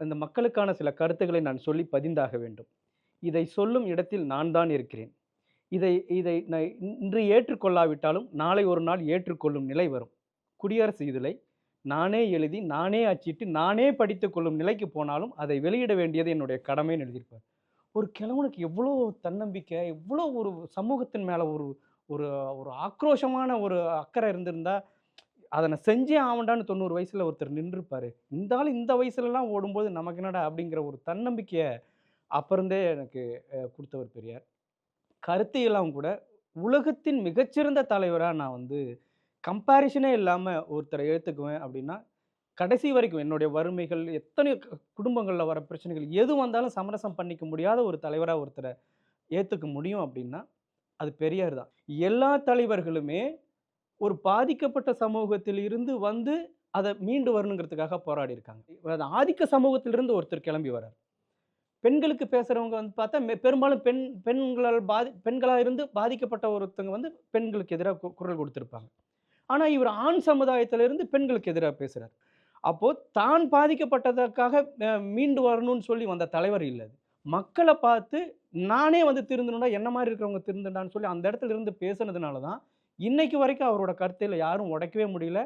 இந்த மக்களுக்கான சில கருத்துக்களை நான் சொல்லி பதிந்தாக வேண்டும். இதை சொல்லும் இடத்தில் நான் தான் இருக்கிறேன். இதை இதை நான் இன்று ஏற்றுக்கொள்ளாவிட்டாலும், நாளை ஒரு நாள் ஏற்றுக்கொள்ளும் நிலை வரும். குடியரசு இதழை நானே எழுதி, நானே அச்சிட்டு, நானே படித்துக் கொள்ளும் நிலைக்கு போனாலும், அதை வெளியிட வேண்டியது என்னுடைய கடமைன்னு எழுதியிருப்பார். ஒரு கிழவனுக்கு எவ்வளோ தன்னம்பிக்கை, எவ்வளோ ஒரு சமூகத்தின் மேல ஒரு ஒரு ஒரு ஆக்ரோஷமான ஒரு அக்கறை இருந்திருந்தா, அத நான் செஞ்சே ஆவண்டான்னு 90 வயசுல ஒருத்தர் நின்றுப்பாரு. இந்த ஆளு இந்த வயசுலலாம் ஓடும்போது நமக்கு என்னடா அப்படிங்கிற ஒரு தன்னம்பிக்கைய அப்ப இருந்தே எனக்கு குடுத்தவர் பெரியார். கருத்தியலாம் கூட உலகத்தின் மிகச்சிறந்த தலைவரா நான் வந்து கம்பேரிசனே இல்லாம ஒருத்தர எடுத்துக்குவேன் அப்படின்னா, கடைசி வரைக்கும் என்னுடைய வறுமைகள், எத்தனையோ குடும்பங்கள்ல வர பிரச்சனைகள் எது வந்தாலும் சமரசம் பண்ணிக்க முடியாத ஒரு தலைவரா ஒருத்தர ஏத்துக்க முடியும் அப்படின்னா, அது பெரியார் தான். எல்லா தலைவர்களுமே ஒரு பாதிக்கப்பட்ட சமூகத்தில் இருந்து வந்து அத மீண்டு வரணுங்கிறதுக்காக போராடியிருக்காங்க. அது ஆதிக்க சமூகத்திலிருந்து ஒருத்தர் கிளம்பி வரார். பெண்களுக்கு பேசுறவங்க வந்து பார்த்தா, பெரும்பாலும் பெண்களா இருந்து பாதிக்கப்பட்ட ஒருத்தவங்க வந்து பெண்களுக்கு எதிரா குரல் குடுத்திருப்பாங்க. ஆனா, இவர் ஆண் சமுதாயத்திலிருந்து பெண்களுக்கு எதிரா பேசுறார். அப்போ தான் பாதிக்கப்பட்டதற்காக மீண்டு வரணும்னு சொல்லி வந்த தலைவர் இல்ல அது. மக்கள பார்த்து நானே வந்து திருந்தணும்டா, என்ன மாரி இருக்கிறவங்க திருந்தண்டான்னு சொல்லி அந்த இடத்துல இருந்து பேசுனதுனால தான், இன்னைக்கு வரைக்கும் அவரோட கருத்தியல யாரும் உடைக்கவே முடியல.